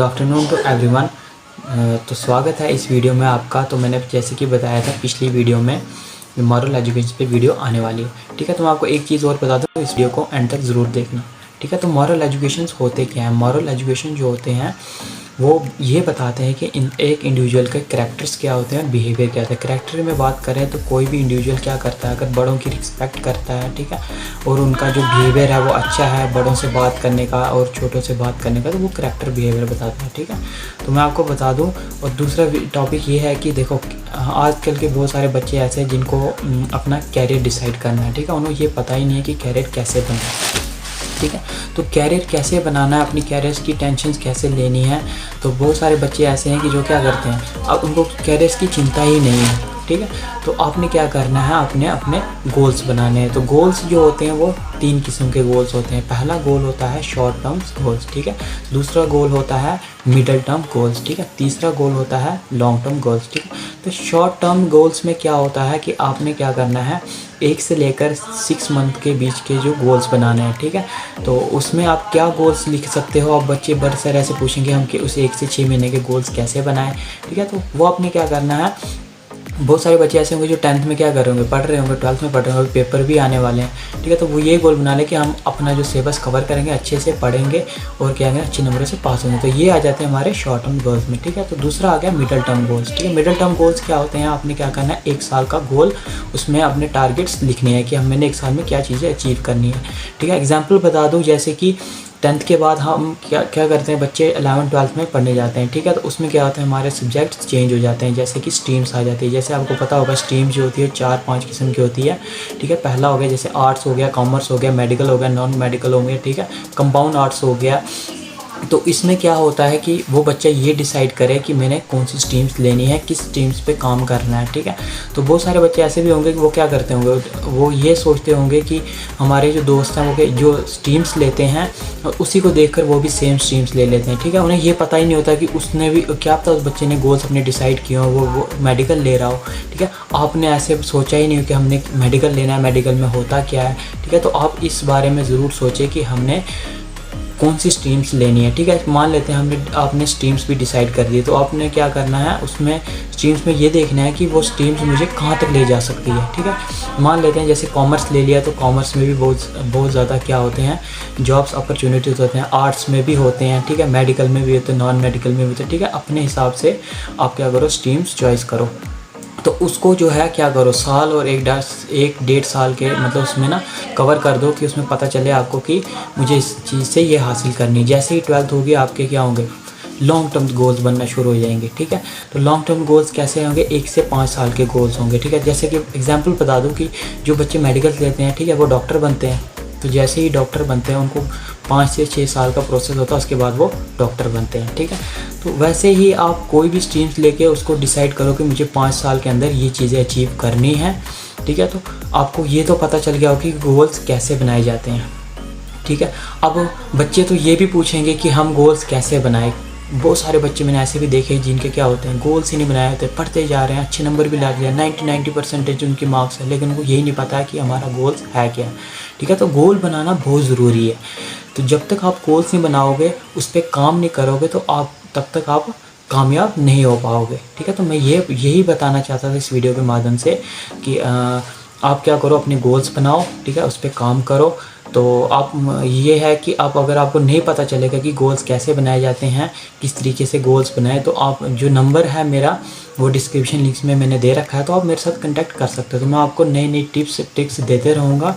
Afternoon to everyone. तो स्वागत है इस वीडियो में आपका। तो मैंने जैसे कि बताया था पिछली वीडियो में मॉरल एजुकेशन पे वीडियो आने वाली है। ठीक है, तो मैं आपको एक चीज़ और बता दूँ, तो इस वीडियो को एंड तक ज़रूर देखना। ठीक है, तो मॉरल एजुकेशन होते क्या हैं? मॉरल एजुकेशन जो होते हैं वो ये बताते हैं कि एक इंडिविजुअल के करैक्टर्स क्या होते हैं, बिहेवियर क्या होता है। करैक्टर में बात करें तो कोई भी इंडिविजुअल क्या करता है, अगर बड़ों की रिस्पेक्ट करता है, ठीक है, और उनका जो बिहेवियर है वो अच्छा है, बड़ों से बात करने का और छोटों से बात करने का, तो वो करैक्टर बिहेवियर बताता है। ठीक है, तो मैं आपको बता दूं। और दूसरा टॉपिक ये है कि देखो, आजकल के बहुत सारे बच्चे ऐसे हैं जिनको अपना कैरियर डिसाइड करना है। ठीक है, उन्हें ये पता ही नहीं है कि कैरियर कैसे बनना है। ठीक है, तो कैरियर कैसे बनाना है, अपनी कैरियर की टेंशन कैसे लेनी है। तो बहुत सारे बच्चे ऐसे हैं कि जो क्या करते हैं, अब उनको कैरियर की चिंता ही नहीं है। ठीक है, तो आपने क्या करना है, आपने अपने गोल्स बनाने हैं। तो गोल्स जो होते हैं वो 3 किस्म के गोल्स होते हैं। पहला गोल होता है शॉर्ट टर्म गोल्स, ठीक है। दूसरा गोल होता है मिडल टर्म गोल्स, ठीक है। तीसरा गोल होता है लॉन्ग टर्म गोल्स, ठीक है। तो शॉर्ट टर्म गोल्स में क्या होता है कि आपने क्या करना है, 1 से लेकर 6 मंथ के बीच के जो गोल्स बनाने हैं। ठीक है, तो उसमें आप क्या गोल्स लिख सकते हो। आप बच्चे बड़े सारे ऐसे पूछेंगे हम कि उस 1 से 6 महीने के गोल्स कैसे बनाएं। ठीक है, तो वो आपने क्या करना है, बहुत सारे बच्चे ऐसे होंगे जो 10th में क्या कर रहे होंगे, पढ़ रहे होंगे, 12th में पढ़ रहे होंगे, पेपर भी आने वाले हैं। ठीक है, तो वो ये गोल बना ले कि हम अपना जो सिलेबस कवर करेंगे, अच्छे से पढ़ेंगे और क्या करेंगे, अच्छे नंबरों से पास होंगे। तो ये आ जाते हैं हमारे शॉर्ट टर्म गोल्स में। ठीक है, तो दूसरा आ गया मिडल टर्म गोल्स। ठीक है, मिडल टर्म गोल्स क्या होते हैं, आपने क्या करना है, 1 साल का गोल, उसमें अपने टारगेट्स लिखने हैं कि मैंने 1 साल में क्या चीज़ें अचीव करनी है। ठीक है, एग्जाम्पल बता दूँ, जैसे कि 10th के बाद हम क्या करते हैं, बच्चे 11th 12th में पढ़ने जाते हैं। ठीक है, तो उसमें क्या होता है, हमारे सब्जेक्ट चेंज हो जाते हैं, जैसे कि स्ट्रीम्स आ जाती है। जैसे आपको पता होगा स्ट्रीम जो होती है 4-5 किस्म की होती है। ठीक है, पहला हो गया जैसे आर्ट्स हो गया, कॉमर्स हो गया, मेडिकल हो गया, नॉन मेडिकल हो गया, ठीक है, कंपाउंड आर्ट्स हो गया। तो इसमें क्या होता है कि वो बच्चा ये डिसाइड करे कि मैंने कौन सी स्ट्रीम्स लेनी है, किस स्ट्रीम्स पे काम करना है। ठीक है, तो बहुत सारे बच्चे ऐसे भी होंगे कि वो क्या करते होंगे, वो ये सोचते होंगे कि हमारे जो दोस्त हैं वो जो स्ट्रीम्स लेते हैं उसी को देखकर वो भी सेम स्ट्रीम्स ले लेते हैं। ठीक है, उन्हें ये पता ही नहीं होता कि उसने भी क्या पता उस बच्चे ने गोल्स अपने डिसाइड किए हो, वो मेडिकल ले रहा हो। ठीक है, आपने ऐसे सोचा ही नहीं हो कि हमने मेडिकल लेना है, मेडिकल में होता क्या है। ठीक है, तो आप इस बारे में ज़रूर सोचें कि हमने कौन सी स्ट्रीम्स लेनी है। ठीक है, मान लेते हैं आपने स्ट्रीम्स भी डिसाइड कर दी, तो आपने क्या करना है, उसमें स्ट्रीम्स में ये देखना है कि वो स्ट्रीम्स मुझे कहाँ तक ले जा सकती है। ठीक है, मान लेते हैं जैसे कॉमर्स ले लिया, तो कॉमर्स में भी बहुत ज़्यादा क्या होते हैं, जॉब्स अपॉर्चुनिटीज़ होते हैं। आर्ट्स में भी होते हैं, ठीक है, मेडिकल में भी होते हैं, नॉन मेडिकल में भी होते हैं। ठीक है, अपने हिसाब से आप क्या करो, स्ट्रीम्स चॉइस करो। तो उसको जो है क्या करो, साल और 1-1.5 साल के मतलब उसमें ना कवर कर दो कि उसमें पता चले आपको कि मुझे इस चीज़ से ये हासिल करनी है। जैसे ही 12th होगी आपके क्या होंगे, लॉन्ग टर्म गोल्स बनना शुरू हो जाएंगे। ठीक है, तो लॉन्ग टर्म गोल्स कैसे होंगे, 1 से 5 साल के गोल्स होंगे। ठीक है, जैसे कि एग्जांपल बता दूं कि जो बच्चे मेडिकल लेते हैं, ठीक है, वो डॉक्टर बनते हैं। तो जैसे ही डॉक्टर बनते हैं उनको 5 से 6 साल का प्रोसेस होता है, उसके बाद वो डॉक्टर बनते हैं। ठीक है, तो वैसे ही आप कोई भी स्ट्रीम्स लेके उसको डिसाइड करो कि मुझे 5 साल के अंदर ये चीज़ें अचीव करनी है। ठीक है, तो आपको ये तो पता चल गया हो कि गोल्स कैसे बनाए जाते हैं। ठीक है, अब बच्चे तो ये भी पूछेंगे कि हम गोल्स कैसे बनाए। बहुत सारे बच्चे मैंने ऐसे भी देखे जिनके क्या होते हैं, गोल्स ही नहीं बनाए होते, पढ़ते जा रहे हैं, अच्छे नंबर भी ला लिया, 90% उनके मार्क्स हैं, लेकिन उनको यही नहीं पता है कि हमारा गोल्स है क्या। ठीक है, तो गोल बनाना बहुत ज़रूरी है। तो जब तक आप गोल्स नहीं बनाओगे, उस पर काम नहीं करोगे, तो तब तक आप कामयाब नहीं हो पाओगे। ठीक है, तो मैं यही बताना चाहता था इस वीडियो के माध्यम से कि आप क्या करो, अपने गोल्स बनाओ। ठीक है, उस पर काम करो। तो आप ये है कि अगर आपको नहीं पता चलेगा कि गोल्स कैसे बनाए जाते हैं, किस तरीके से गोल्स बनाए, तो आप जो नंबर है मेरा वो डिस्क्रिप्शन लिंक्स में मैंने दे रखा है, तो आप मेरे साथ कांटेक्ट कर सकते हो। तो मैं आपको नई नई टिप्स ट्रिक्स देते रहूँगा।